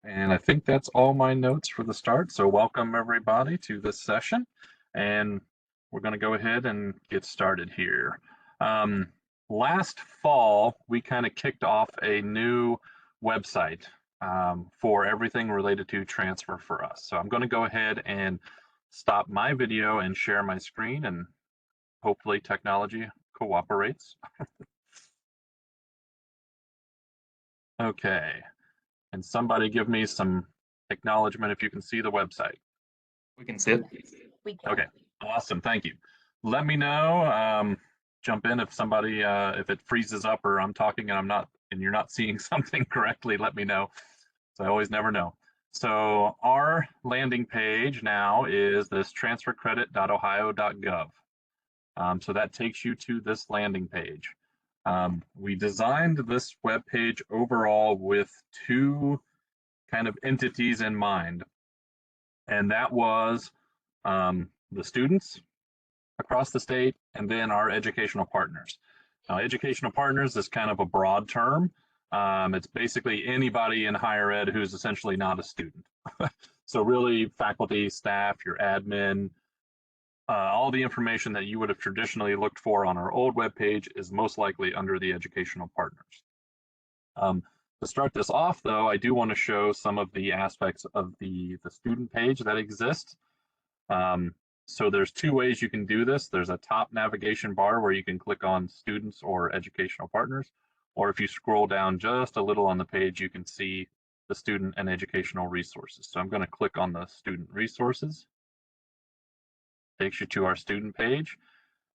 And I think that's all my notes for the start. So welcome everybody to this session. And we're going to go ahead and get started here. Um, Last fall, we kind of kicked off a new website for everything related to transfer for us. So I'm going to go ahead and stop my video and share my screen, and hopefully technology cooperates. Okay. And somebody give me some acknowledgement if you can see the website. We can see it. We can. Okay, awesome, thank you. Let me know, jump in if somebody, if it freezes up or I'm talking and I'm not, and you're not seeing something correctly, let me know. So I always never know. So our landing page now is this transfercredit.ohio.gov. So that takes you to this landing page. We designed this web page overall with two kind of entities in mind, and that was the students across the state and then our educational partners. Now, educational partners is kind of a broad term. It's basically anybody in higher ed who's essentially not a student. So really faculty, staff, your admin, all the information that you would have traditionally looked for on our old web page is most likely under the educational partners. To start this off, though, I do want to show some of the aspects of the student page that exists. So there's two ways you can do this. There's a top navigation bar where you can click on students or educational partners, or if you scroll down just a little on the page, you can see the student and educational resources. So I'm going to click on the student resources. Takes you to our student page,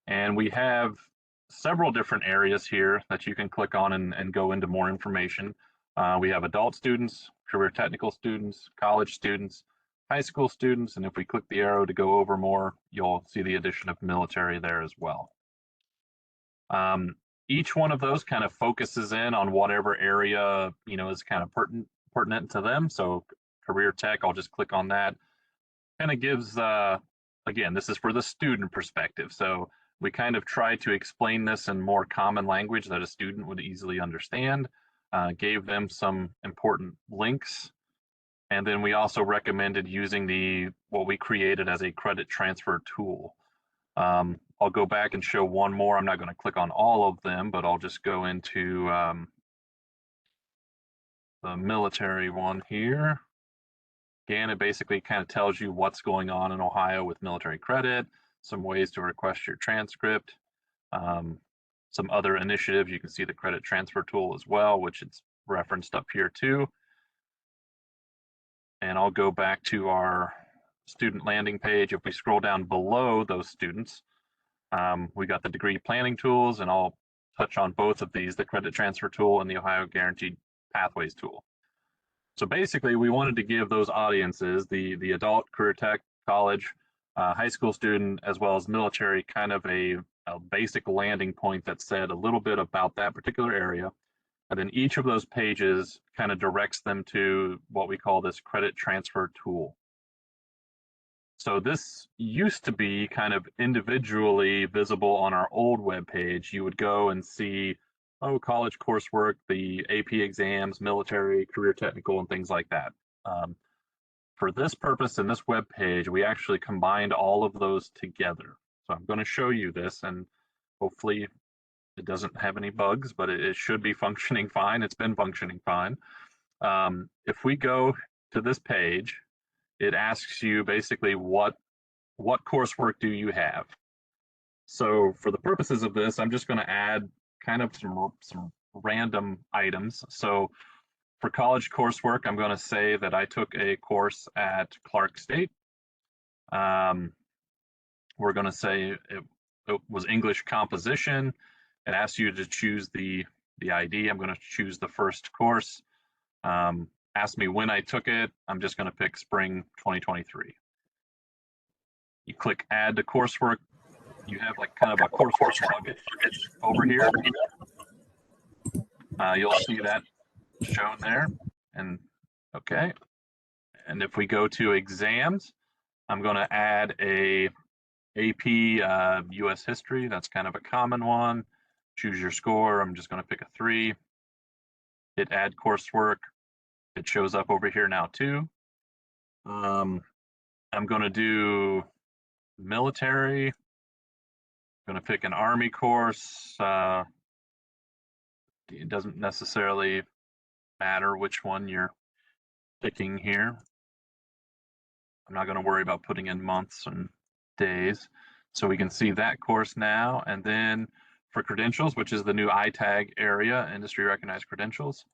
and we have several different areas here that you can click on and go into more information. We have adult students, career technical students, college students, high school students, and if we click the arrow to go over more, you'll see the addition of military there as well. Each one of those kind of focuses in on whatever area is kind of pertinent to them. So career tech, I'll just click on that. Kind of gives, again, this is for the student perspective. So we kind of try to explain this in more common language that a student would easily understand, gave them some important links. And then we also recommended using what we created as a credit transfer tool. I'll go back and show one more. I'm not going to click on all of them, but I'll just go into the military one here. Again, it basically kind of tells you what's going on in Ohio with military credit, some ways to request your transcript, some other initiatives. You can see the credit transfer tool as well, which it's referenced up here too. And I'll go back to our student landing page. If we scroll down below those students, we got the degree planning tools, and I'll touch on both of these, the credit transfer tool and the Ohio Guaranteed Pathways tool. So basically, we wanted to give those audiences, the adult, career tech, college, high school student, as well as military, kind of a basic landing point that said a little bit about that particular area. And then each of those pages kind of directs them to what we call this credit transfer tool. So this used to be kind of individually visible on our old web page. You would go and see, oh, college coursework, the AP exams, military, career technical, and things like that. For this purpose in this web page, we actually combined all of those together. So I'm going to show you this, and hopefully it doesn't have any bugs, but it should be functioning fine. It's been functioning fine. If we go to this page, it asks you basically what coursework do you have? So for the purposes of this, I'm just going to add kind of some random items. So for college coursework, I'm going to say that I took a course at Clark State. We're going to say it was English composition. It asks you to choose the ID. I'm going to choose the first course. Ask me when I took it. I'm just going to pick spring 2023. You click add to coursework. You have like kind of a coursework bucket over here. You'll see that shown there. And okay. And if we go to exams, I'm going to add a AP US history. That's kind of a common one. Choose your score. I'm just going to pick a 3. Hit add coursework. It shows up over here now too. I'm going to do military. I'm going to pick an Army course. It doesn't necessarily matter which one you're picking here. I'm not going to worry about putting in months and days. So we can see that course now. And then for credentials, which is the new ITAG area, industry recognized credentials,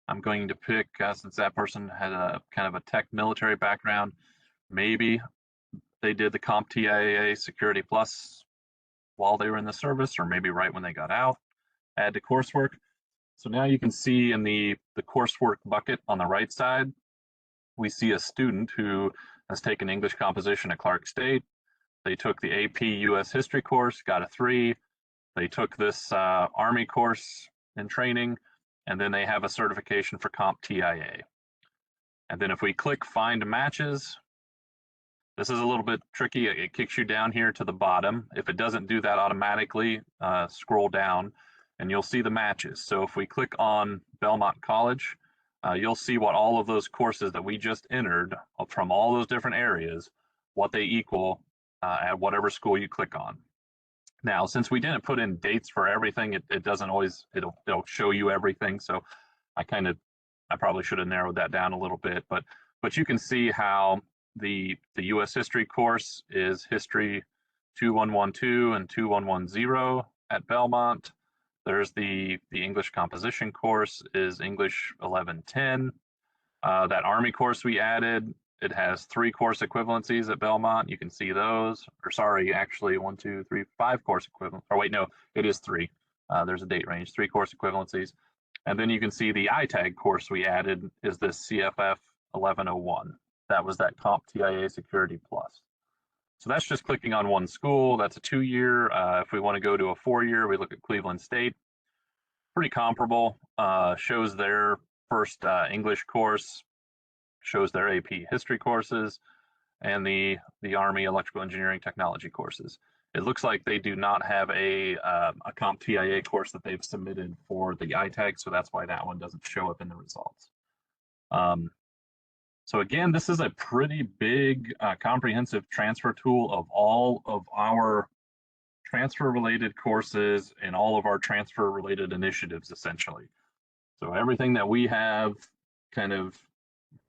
I'm going to pick, since that person had a kind of a tech military background, maybe they did the CompTIA Security Plus while they were in the service, or maybe right when they got out, add to coursework. So now you can see in the coursework bucket on the right side, we see a student who has taken English composition at Clark State. They took the AP US History course, got a 3. They took this Army course in training, and then they have a certification for CompTIA. And then if we click Find Matches, this is a little bit tricky. It kicks you down here to the bottom. If it doesn't do that automatically, scroll down and you'll see the matches. So if we click on Belmont College, you'll see what all of those courses that we just entered from all those different areas, what they equal at whatever school you click on. Now, since we didn't put in dates for everything, it doesn't always, it'll show you everything. So I probably should have narrowed that down a little bit, but you can see how the US History course is History 2112 and 2110 at Belmont. There's the English composition course is English 1110. That Army course we added, it has 3 course equivalencies at Belmont. You can see those, or sorry, actually 1, 2, 3, 5 course equivalent. Or wait, no, it is 3. There's a date range, 3 course equivalencies. And then you can see the ITAG course we added is this CFF 1101. That was that CompTIA Security Plus. So that's just clicking on one school. That's a 2-year. If we want to go to a 4-year, we look at Cleveland State. Pretty comparable. Shows their first English course, shows their AP history courses, and the Army electrical engineering technology courses. It looks like they do not have a CompTIA course that they've submitted for the ITAG, so that's why that one doesn't show up in the results. So again, this is a pretty big comprehensive transfer tool of all of our transfer-related courses and all of our transfer-related initiatives, essentially. So everything that we have kind of,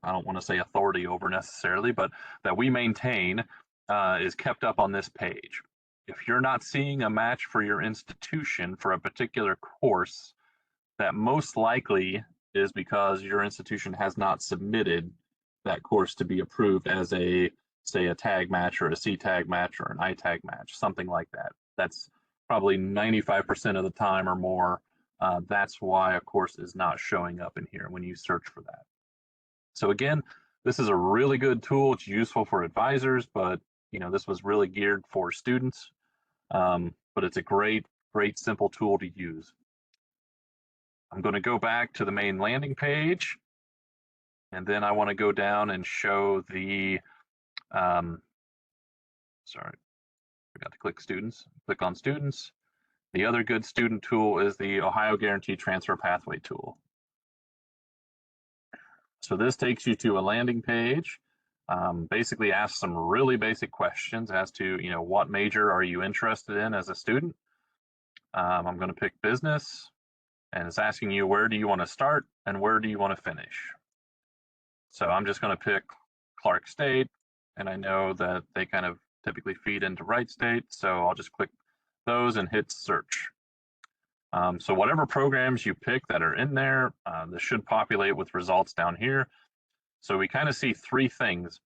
I don't want to say authority over necessarily, but that we maintain is kept up on this page. If you're not seeing a match for your institution for a particular course, that most likely is because your institution has not submitted that course to be approved as a, say, a tag match or a CTAG match or an ITAG match, something like that. That's probably 95% of the time or more. That's why a course is not showing up in here when you search for that. So again, this is a really good tool. It's useful for advisors, but this was really geared for students. But it's a great, simple tool to use. I'm going to go back to the main landing page, and then I want to go down and show the, sorry, forgot to click students. Click on students. The other good student tool is the Ohio Guaranteed Transfer Pathway tool. So this takes you to a landing page, basically asks some really basic questions as to, what major are you interested in as a student? I'm going to pick business, and it's asking you where do you want to start and where do you want to finish. So I'm just going to pick Clark State, and I know that they kind of typically feed into Wright State, so I'll just click those and hit search. So whatever programs you pick that are in there, this should populate with results down here. So we kind of see 3 things.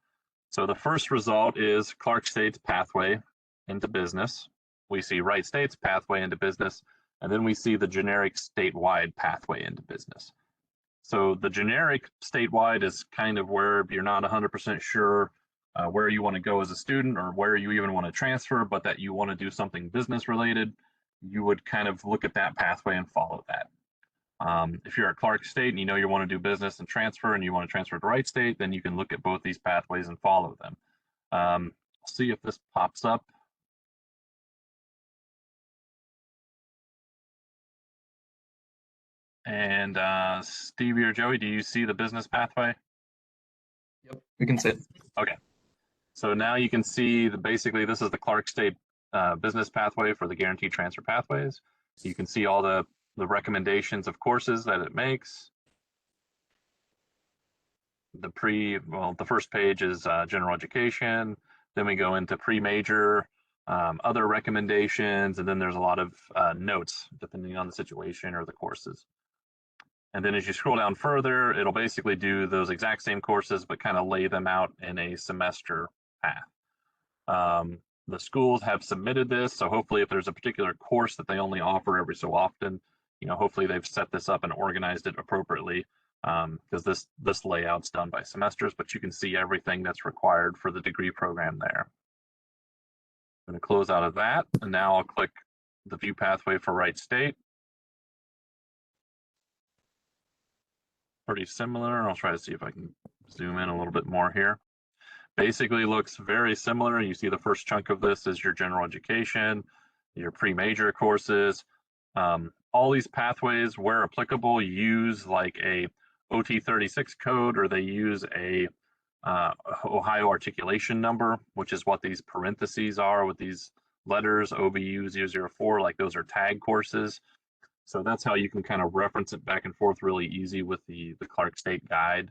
So the first result is Clark State's pathway into business. We see Wright State's pathway into business, and then we see the generic statewide pathway into business. So the generic statewide is kind of where you're not 100% sure where you want to go as a student or where you even want to transfer, but that you want to do something business related. You would kind of look at that pathway and follow that. If you're at Clark State and you want to do business and transfer and you want to transfer to Wright State, then you can look at both these pathways and follow them. See if this pops up. And Stevie or Joey, do you see the business pathway? Yep, we can see it. Okay. So now you can see basically this is the Clark State business pathway for the guaranteed transfer pathways. You can see all the recommendations of courses that it makes. The first page is general education. Then we go into pre-major, other recommendations, and then there's a lot of notes depending on the situation or the courses. And then as you scroll down further, it'll basically do those exact same courses, but kind of lay them out in a semester path. The schools have submitted this, so hopefully if there's a particular course that they only offer every so often, hopefully they've set this up and organized it appropriately, because this layout's done by semesters, but you can see everything that's required for the degree program there. I'm going to close out of that, and now I'll click the view pathway for Wright State. Pretty similar. I'll try to see if I can zoom in a little bit more here. Basically looks very similar. You see the first chunk of this is your general education, your pre-major courses. All these pathways, where applicable, use like a OT36 code, or they use a Ohio articulation number, which is what these parentheses are with these letters, OBU 004, like those are tag courses. So that's how you can kind of reference it back and forth really easy with the Clark State guide.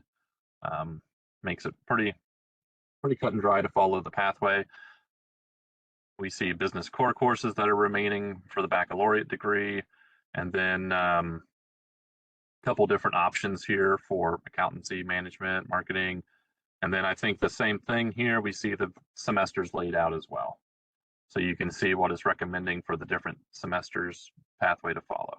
Makes it pretty cut and dry to follow the pathway. We see business core courses that are remaining for the baccalaureate degree, and then a couple different options here for accountancy, management, marketing. And then I think the same thing here, we see the semesters laid out as well. So you can see what it's recommending for the different semesters pathway to follow.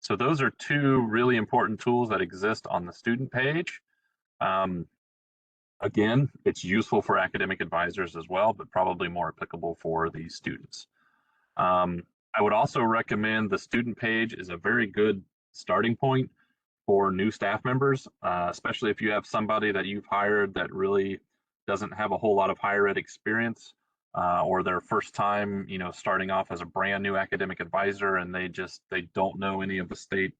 So those are two really important tools that exist on the student page. Again, it's useful for academic advisors as well, but probably more applicable for the students. I would also recommend the student page is a very good starting point for new staff members, especially if you have somebody that you've hired that really doesn't have a whole lot of higher ed experience, or their first time, starting off as a brand new academic advisor, and they don't know any of the state,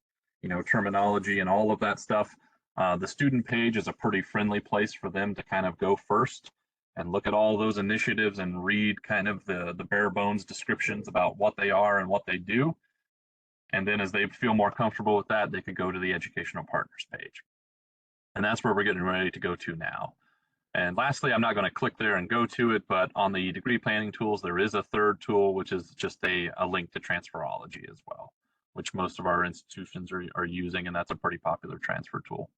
terminology and all of that stuff. The student page is a pretty friendly place for them to kind of go first and look at all those initiatives and read kind of the bare bones descriptions about what they are and what they do. And then as they feel more comfortable with that, they could go to the educational partners page. And that's where we're getting ready to go to now. And lastly, I'm not going to click there and go to it, but on the degree planning tools, there is a third tool, which is just a link to Transferology as well, which most of our institutions are using, and that's a pretty popular transfer tool.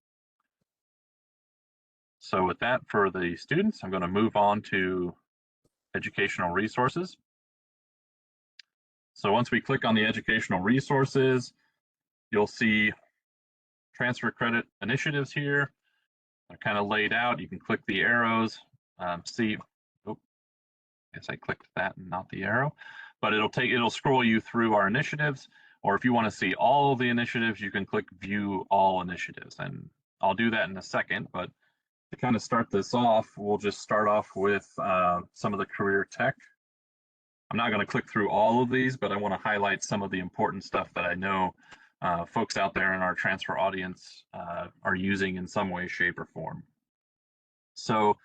So with that, for the students, I'm going to move on to educational resources. So once we click on the educational resources, you'll see transfer credit initiatives here. They're kind of laid out. You can click the arrows, see, oh, I guess I clicked that and not the arrow, but it'll scroll you through our initiatives, or if you want to see all of the initiatives, you can click view all initiatives, and I'll do that in a second. But to kind of start this off, we'll just start off with some of the career tech. I'm not going to click through all of these, but I want to highlight some of the important stuff that I know folks out there in our transfer audience are using in some way, shape, or form. So if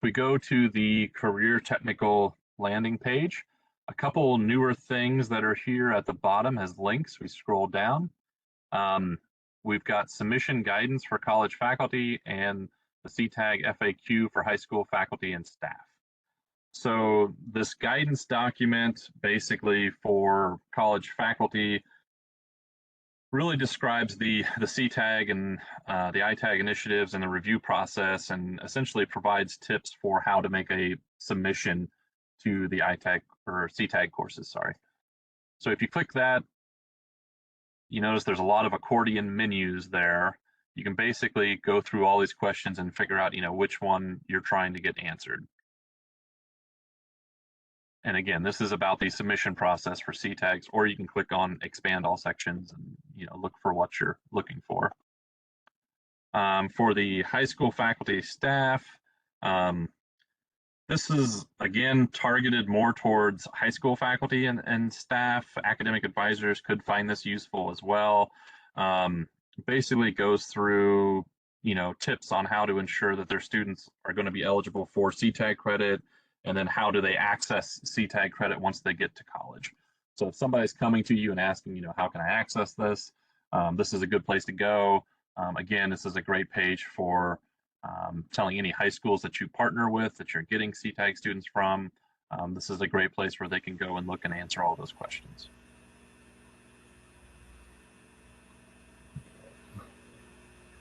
we go to the career technical landing page, a couple newer things that are here at the bottom as links. We scroll down. We've got submission guidance for college faculty and the CTAG FAQ for high school faculty and staff. So this guidance document, basically for college faculty, really describes the CTAG and the ITAG initiatives and the review process, and essentially provides tips for how to make a submission to the ITAG or CTAG courses, sorry. So if you click that, you notice there's a lot of accordion menus there. You can basically go through all these questions and figure out, which one you're trying to get answered. And again, this is about the submission process for CTAGs, or you can click on expand all sections and look for what you're looking for. For the high school faculty staff, This is, again, targeted more towards high school faculty and staff. Academic advisors could find this useful as well. Basically goes through, tips on how to ensure that their students are going to be eligible for CTAG credit, and then how do they access CTAG credit once they get to college. So if somebody's coming to you and asking, how can I access this? This is a good place to go. Again, this is a great page for telling any high schools that you partner with that you're getting CTAG students from. This is a great place where they can go and look and answer all those questions.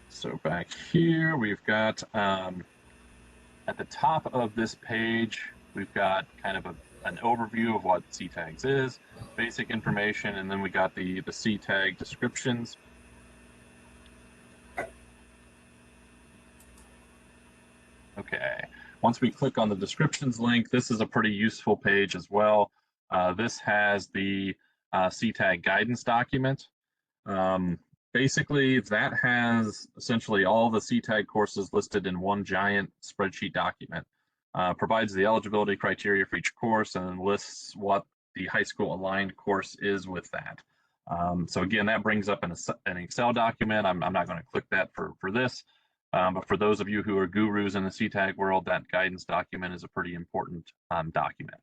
So back here, we've got at the top of this page, we've got kind of an overview of what CTAGs is, basic information, and then we got the CTAG descriptions. Okay, once we click on the descriptions link, this is a pretty useful page as well. This has the CTAG guidance document. Basically, that has essentially all the CTAG courses listed in one giant spreadsheet document. Provides the eligibility criteria for each course and lists what the high school aligned course is with that. So again, that brings up an Excel document. I'm not going to click that for this. But for those of you who are gurus in the CTAG world, that guidance document is a pretty important document.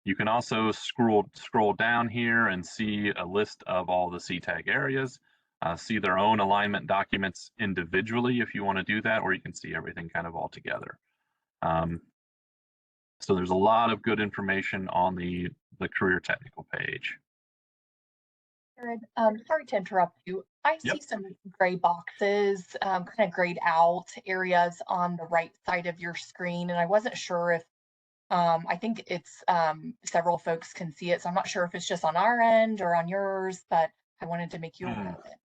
You can also scroll down here and see a list of all the CTAG areas, see their own alignment documents individually if you want to do that, or you can see everything kind of all together. So there's a lot of good information on the career technical page. Jared, sorry to interrupt you. I Yep. see some gray boxes, kind of grayed out areas on the right side of your screen, and I wasn't sure if, I think it's several folks can see it, so I'm not sure if it's just on our end or on yours, but I wanted to make you aware of it.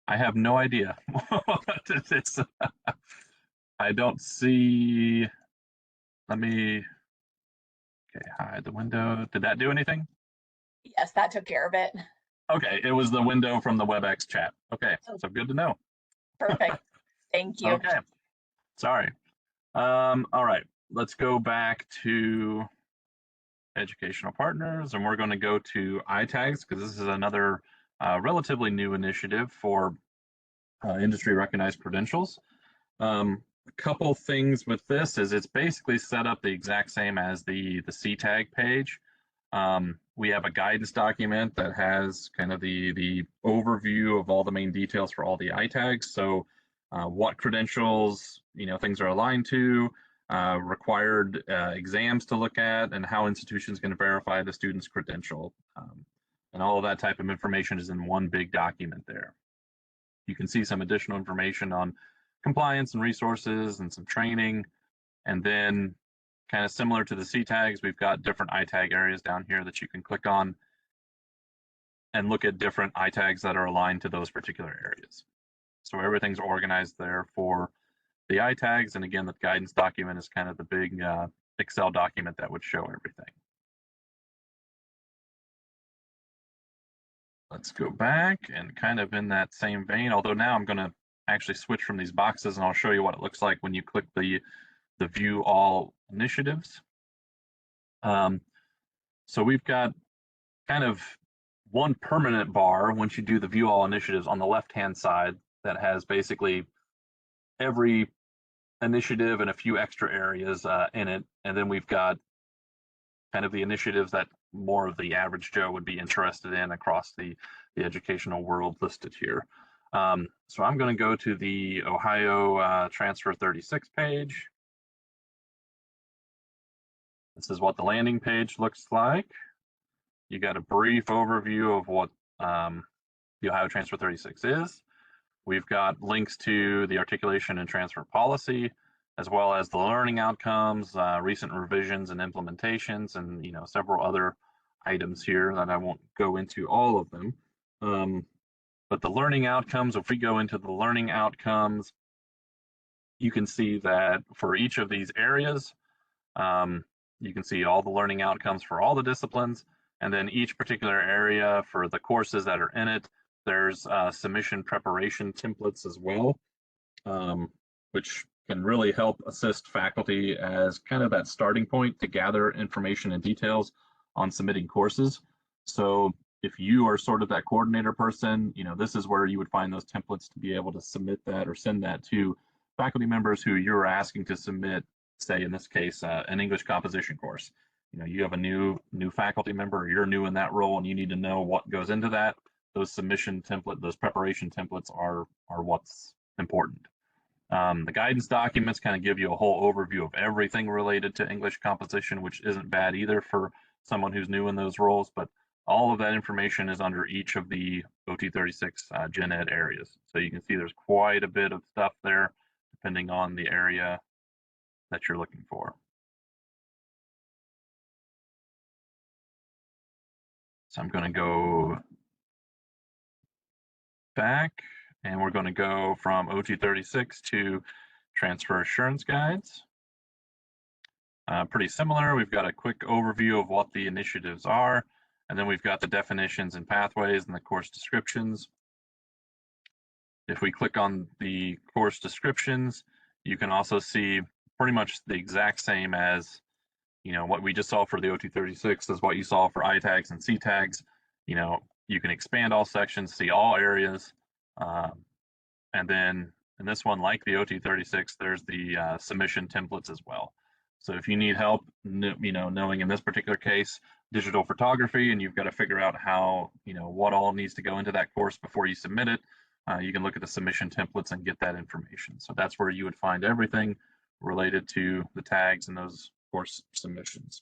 I have no idea. It's, I don't see. Let me. Okay, hide the window. Did that do anything? Yes, that took care of it. Okay, it was the window from the WebEx chat. Okay, so good to know. Perfect. Thank you. Okay, sorry. All right, let's go back to educational partners, and we're going to go to ITAGs because this is another relatively new initiative for industry recognized credentials. A couple things with this is it's basically set up the exact same as the CTAG page. We have a guidance document that has kind of the overview of all the main details for all the ITAGs. So what credentials, things are aligned to, required exams to look at, and how institutions can verify the student's credential. And all of that type of information is in one big document there. You can see some additional information on compliance and resources and some training. And then kind of similar to the CTAGs, we've got different ITAG areas down here that you can click on and look at different ITAGs that are aligned to those particular areas. So everything's organized there for the ITAGs. And again, the guidance document is kind of the big Excel document that would show everything. Let's go back and kind of in that same vein, although now I'm going to actually switch from these boxes and I'll show you what it looks like when you click the view all initiatives. So we've got kind of one permanent bar once you do the view all initiatives on the left-hand side that has basically every initiative and a few extra areas in it. And then we've got kind of the initiatives that more of the average Joe would be interested in across the educational world listed here. So I'm going to go to the Ohio Transfer 36 page. This is what the landing page looks like. You got a brief overview of what the Ohio Transfer 36 is. We've got links to the articulation and transfer policy, as well as the learning outcomes, recent revisions and implementations, and several other items here that I won't go into all of them. But the learning outcomes, if we go into the learning outcomes, you can see that for each of these areas, you can see all the learning outcomes for all the disciplines, and then each particular area for the courses that are in it, there's submission preparation templates as well, which can really help assist faculty as kind of that starting point to gather information and details on submitting courses. So if you are sort of that coordinator person, this is where you would find those templates to be able to submit that or send that to faculty members who you're asking to submit, say in this case, an English composition course. You have a new faculty member, or you're new in that role, and you need to know what goes into that. Those submission template, those preparation templates are what's important. The guidance documents kind of give you a whole overview of everything related to English composition, which isn't bad either for someone who's new in those roles, but all of that information is under each of the OT36 Gen Ed areas. So you can see there's quite a bit of stuff there depending on the area that you're looking for. So I'm going to go back, and we're going to go from OT36 to transfer assurance guides. Pretty similar. We've got a quick overview of what the initiatives are, and then we've got the definitions and pathways and the course descriptions. If we click on the course descriptions, you can also see pretty much the exact same as what we just saw for the OT36 is what you saw for ITAGs and CTAGs. You can expand all sections, see all areas, and then in this one, like the OT36, there's the submission templates as well. So if you need help, knowing in this particular case, digital photography, and you've got to figure out how, what all needs to go into that course before you submit it, you can look at the submission templates and get that information. So that's where you would find everything related to the tags and those course submissions.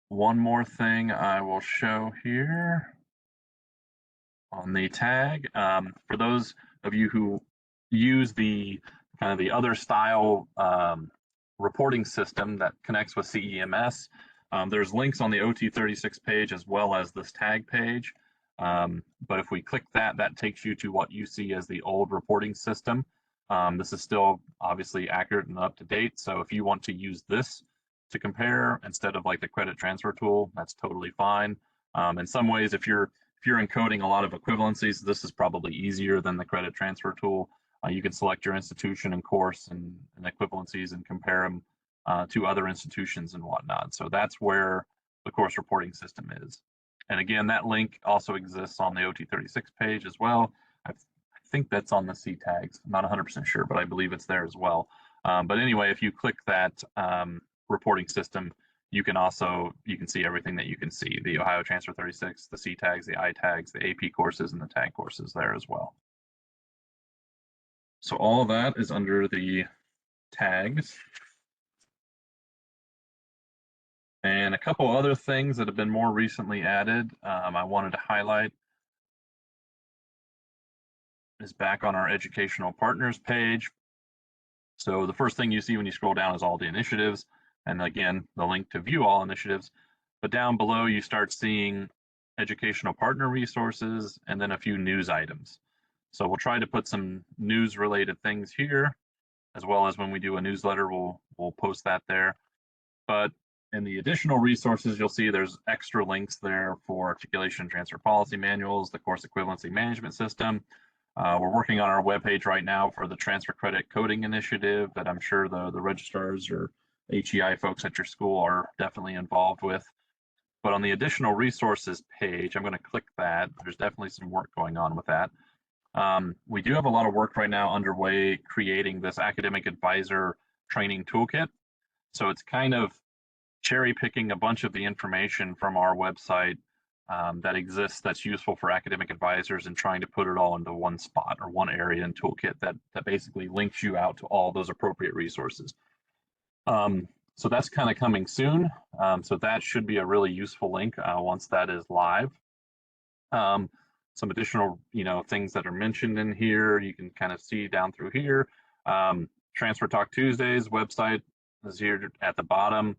One more thing I will show here on the tag. For those of you who use the kind of the other style reporting system that connects with CEMS, there's links on the OT36 page as well as this tag page. But if we click that, that takes you to what you see as the old reporting system. This is still obviously accurate and up to date. So if you want to use this to compare instead of like the credit transfer tool, that's totally fine. In some ways, if you're encoding a lot of equivalencies, this is probably easier than the credit transfer tool. You can select your institution and course and equivalencies and compare them to other institutions and whatnot. So that's where the course reporting system is. And again, that link also exists on the OT36 page as well. I think that's on the CTAGs. I'm not 100% sure, but I believe it's there as well. But anyway, if you click that reporting system, you can see everything that you can see, the Ohio Transfer 36, the CTAGs, the ITAGs, the AP courses, and the tag courses there as well. So all of that is under the tags. And a couple other things that have been more recently added I wanted to highlight is back on our educational partners page. So the first thing you see when you scroll down is all the initiatives, and again, the link to view all initiatives. But down below, you start seeing educational partner resources and then a few news items. So we'll try to put some news related things here, as well as when we do a newsletter, we'll post that there. But in the additional resources, you'll see there's extra links there for articulation transfer policy manuals, the course equivalency management system. We're working on our webpage right now for the transfer credit coding initiative that I'm sure the registrars or HEI folks at your school are definitely involved with. But on the additional resources page, I'm going to click that. There's definitely some work going on with that. We do have a lot of work right now underway creating this academic advisor training toolkit. So it's kind of cherry picking a bunch of the information from our website that exists that's useful for academic advisors and trying to put it all into one spot or one area in toolkit that basically links you out to all those appropriate resources. So that's kind of coming soon. So that should be a really useful link once that is live. Some additional, things that are mentioned in here, you can kind of see down through here. Transfer Talk Tuesdays website is here at the bottom.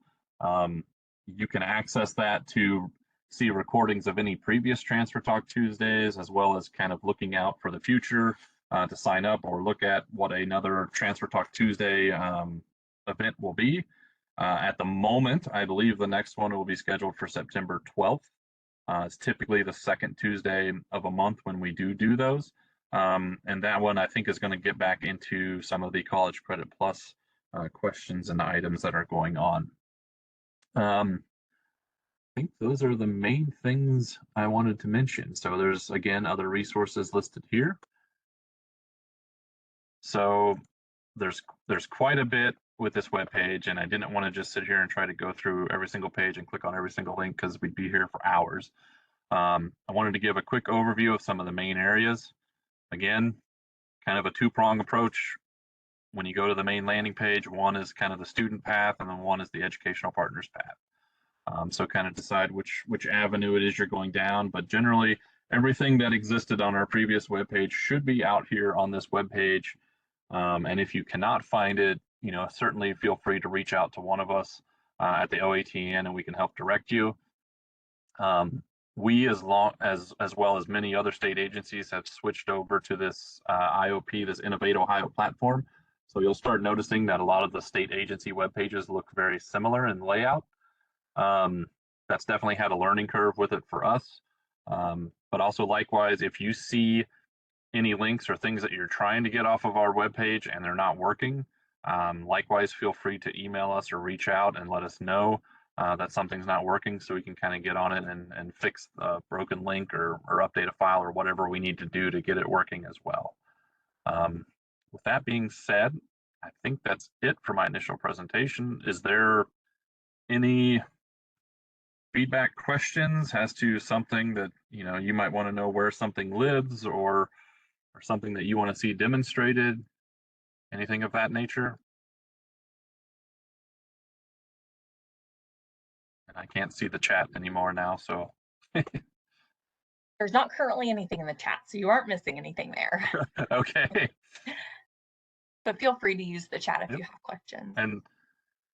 You can access that to see recordings of any previous Transfer Talk Tuesdays, as well as kind of looking out for the future to sign up or look at what another Transfer Talk Tuesday event will be. At the moment, I believe the next one will be scheduled for September 12th. It's typically the second Tuesday of a month when we do those. And that one I think is going to get back into some of the College Credit Plus questions and items that are going on. I think those are the main things I wanted to mention. So there's, again, other resources listed here. So there's quite a bit with this web page, and I didn't want to just sit here and try to go through every single page and click on every single link because we'd be here for hours. I wanted to give a quick overview of some of the main areas. Again, kind of a two-prong approach. When you go to the main landing page, one is kind of the student path, and then one is the educational partners path. So kind of decide which avenue it is you're going down, but generally everything that existed on our previous web page should be out here on this web page. And if you cannot find it, certainly feel free to reach out to one of us at the OATN, and we can help direct you. We, as well as many other state agencies, have switched over to this IOP, this Innovate Ohio platform. So you'll start noticing that a lot of the state agency web pages look very similar in layout. That's definitely had a learning curve with it for us. But also likewise, if you see any links or things that you're trying to get off of our webpage and they're not working, likewise, feel free to email us or reach out and let us know that something's not working, so we can kind of get on it and fix the broken link or update a file or whatever we need to do to get it working as well. With that being said, I think that's it for my initial presentation. Is there any feedback, questions as to something that you might want to know where something lives, or something that you want to see demonstrated, anything of that nature? And I can't see the chat anymore now, so. There's not currently anything in the chat, so you aren't missing anything there. Okay. But feel free to use the chat if you have questions. And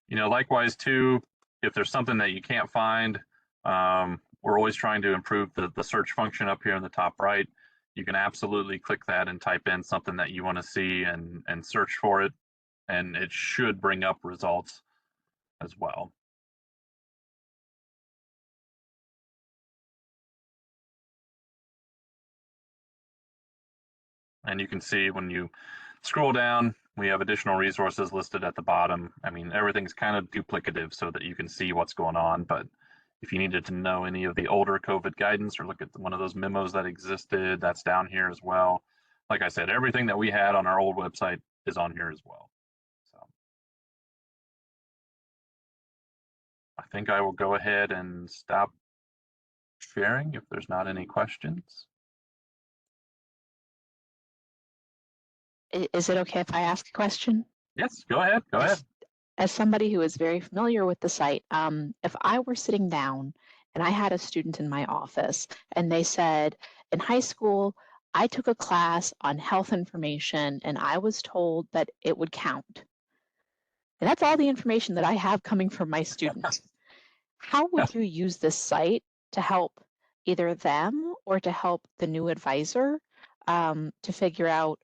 likewise too, if there's something that you can't find, we're always trying to improve the search function up here in the top right. You can absolutely click that and type in something that you want to see and search for it, and it should bring up results as well. And you can see when you scroll down, we have additional resources listed at the bottom. I mean, everything's kind of duplicative so that you can see what's going on, but if you needed to know any of the older COVID guidance or look at one of those memos that existed, that's down here as well. Like I said, everything that we had on our old website is on here as well. So I think I will go ahead and stop sharing if there's not any questions. Is it okay if I ask a question? Yes, go ahead. Go ahead. As somebody who is very familiar with the site, if I were sitting down and I had a student in my office and they said, in high school, I took a class on health information and I was told that it would count. And that's all the information that I have coming from my student. How would you use this site to help either them or to help the new advisor to figure out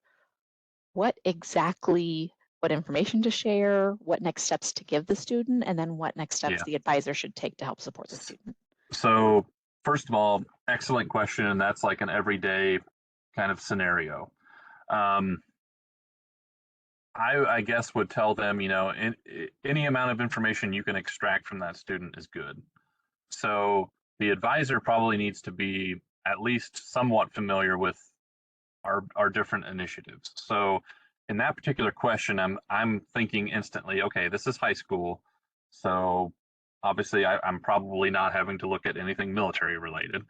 what information to share, what next steps to give the student, and then what next steps the advisor should take to help support the student? So first of all, excellent question. And that's like an everyday kind of scenario. I guess would tell them, any amount of information you can extract from that student is good. So the advisor probably needs to be at least somewhat familiar with our different initiatives. So in that particular question, I'm thinking instantly, okay, this is high school. So obviously I'm probably not having to look at anything military related.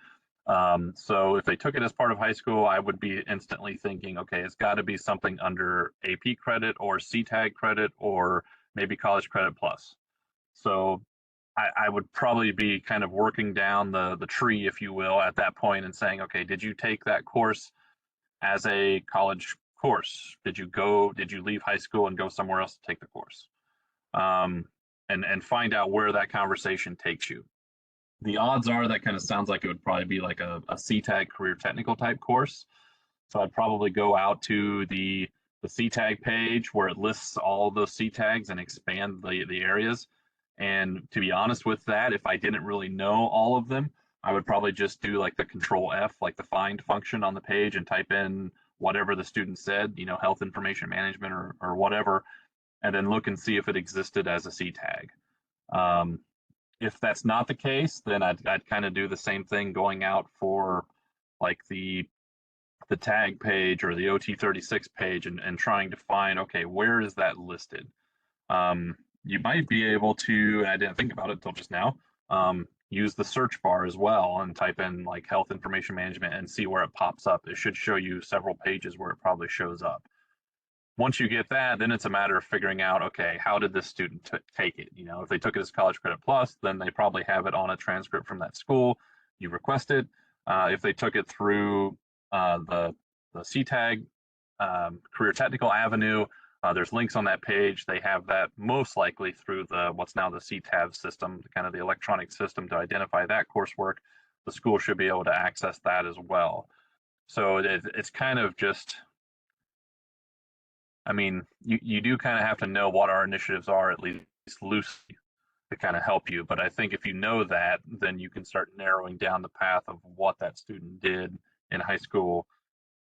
So if they took it as part of high school, I would be instantly thinking, okay, it's got to be something under AP credit or CTAG credit or maybe College Credit Plus. So I would probably be kind of working down the tree, if you will, at that point and saying, okay, did you take that course as a college course? Did you leave high school and go somewhere else to take the course? And find out where that conversation takes you. The odds are that kind of sounds like it would probably be like a CTAG career technical type course. So I'd probably go out to the CTAG page where it lists all those CTAGs and expand the areas. And to be honest with that, if I didn't really know all of them, I would probably just do like the Control F, like the find function on the page, and type in whatever the student said, health information management or whatever, and then look and see if it existed as a C tag. If that's not the case, then I'd kind of do the same thing going out for like the tag page or the OT36 page and trying to find, okay, where is that listed? You might be able to, and I didn't think about it until just now, use the search bar as well and type in like health information management and see where it pops up. It should show you several pages where it probably shows up. Once you get that, then it's a matter of figuring out, okay, how did this student take it? If they took it as College Credit Plus, then they probably have it on a transcript from that school you requested. If they took it through the CTAG Career Technical Avenue, there's links on that page. They have that most likely through what's now the CTAV system, kind of the electronic system to identify that coursework. The school should be able to access that as well. So it's kind of just, I mean, you do kind of have to know what our initiatives are, at least loosely, to kind of help you. But I think if you know that, then you can start narrowing down the path of what that student did in high school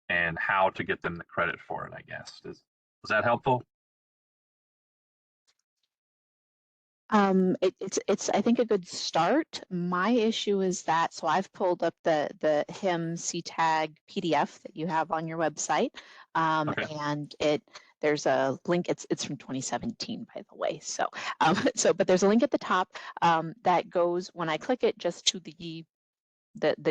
and how to get them the credit for it, I guess. Was that helpful? It's I think a good start. My issue is that, so I've pulled up the HIM CTAG PDF that you have on your website, Okay. and there's a link. It's from 2017, by the way. So but there's a link at the top that goes, when I click it, just to the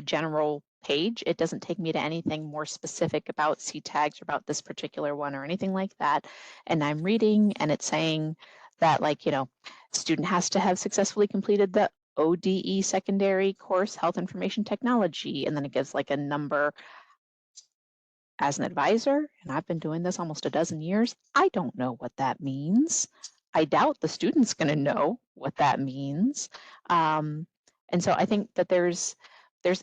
general page. It doesn't take me to anything more specific about CTAGs or about this particular one or anything like that. And I'm reading, and it's saying that, like, student has to have successfully completed the ODE secondary course, Health Information Technology, and then it gives like a number. As an advisor, and I've been doing this almost a dozen years, I don't know what that means. I doubt the student's going to know what that means. And so I think that there's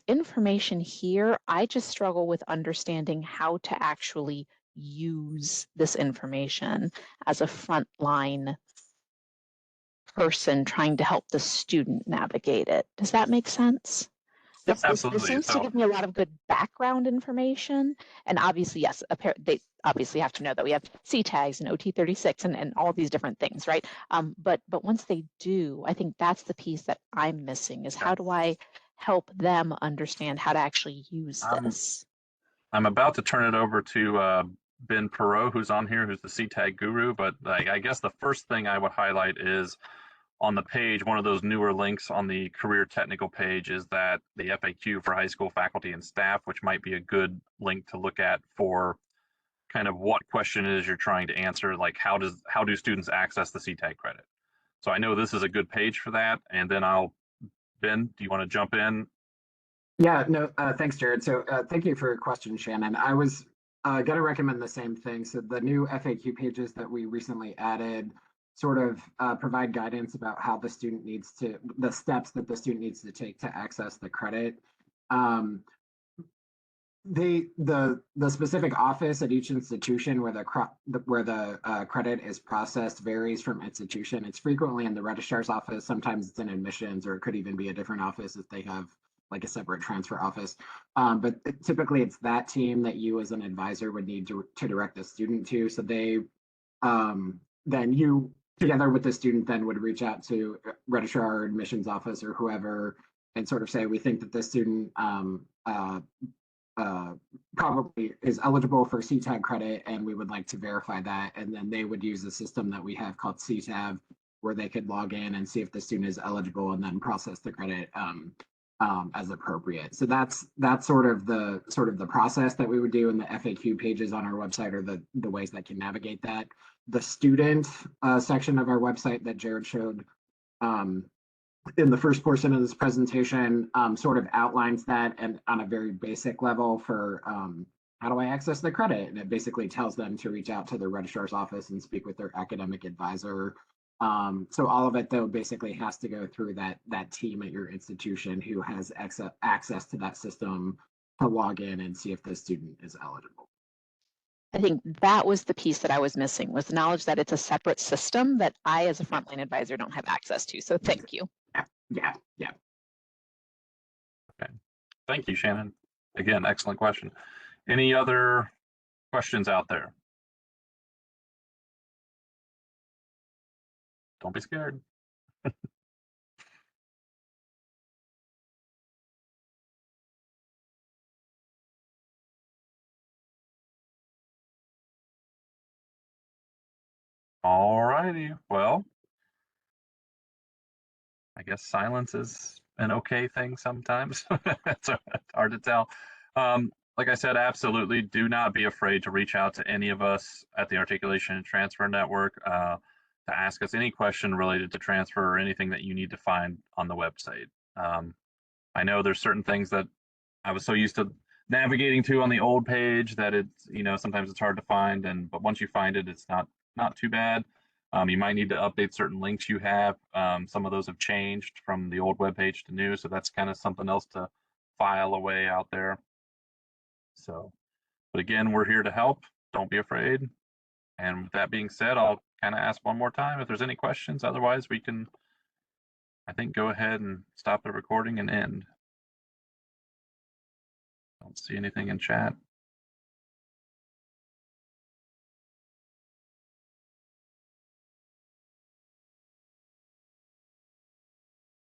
information here. I just struggle with understanding how to actually use this information as a frontline person trying to help the student navigate it. Does that make sense? Yes, This absolutely. seems to give me a lot of good background information. And obviously, yes, they obviously have to know that we have C tags and OT36 and all these different things, right? But once they do, I think that's the piece that I'm missing, is how do I help them understand how to actually use this? I'm about to turn it over to Ben Perot, who's on here, who's the CTAG guru. But I guess the first thing I would highlight is on the page, one of those newer links on the career technical page is that the FAQ for high school faculty and staff, which might be a good link to look at for kind of what question it is you're trying to answer, like how do students access the CTAG credit? So I know this is a good page for that. And then Ben, do you want to jump in? Yeah, no, thanks, Jared. So thank you for your question, Shannon. I was going to recommend the same thing. So the new FAQ pages that we recently added sort of provide guidance about how the student needs to, the steps that the student needs to take to access the credit. The specific office at each institution where the credit is processed varies from institution. It's frequently in the registrar's office. Sometimes it's in admissions, or it could even be a different office if they have like a separate transfer office. But typically it's that team that you as an advisor would need to direct the student to. So they, then you, together with the student, then would reach out to registrar or admissions office or whoever and sort of say, we think that this student probably is eligible for CTAG credit, and we would like to verify that. And then they would use the system that we have called CTAV, where they could log in and see if the student is eligible and then process the credit as appropriate. So that's sort of the process that we would do, in the FAQ pages on our website are the ways that can navigate that. The student section of our website that Jared showed in the first portion of this presentation sort of outlines that, and on a very basic level for how do I access the credit? And it basically tells them to reach out to their registrar's office and speak with their academic advisor. So all of it, though, basically has to go through that team at your institution who has access to that system to log in and see if the student is eligible. I think that was the piece that I was missing, was the knowledge that it's a separate system that I, as a frontline advisor, don't have access to. So thank you. Yeah. Okay. Thank you, Shannon. Again, excellent question. Any other questions out there? Don't be scared. All righty. Well, I guess silence is an okay thing sometimes. It's hard to tell. Like I said, absolutely do not be afraid to reach out to any of us at the Articulation and Transfer Network to ask us any question related to transfer or anything that you need to find on the website. I know there's certain things that I was so used to navigating to on the old page that it's, sometimes it's hard to find, but once you find it, it's not too bad. You might need to update certain links you have. Some of those have changed from the old web page to new, so that's kind of something else to file away out there. So, but again, we're here to help. Don't be afraid. And with that being said, I'll kind of ask one more time if there's any questions. Otherwise, we can, I think, go ahead and stop the recording and end. Don't see anything in chat.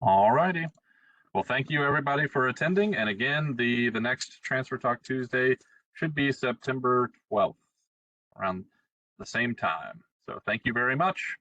All righty. Well, thank you everybody for attending. And again, the next Transfer Talk Tuesday should be September 12th around the same time. So thank you very much.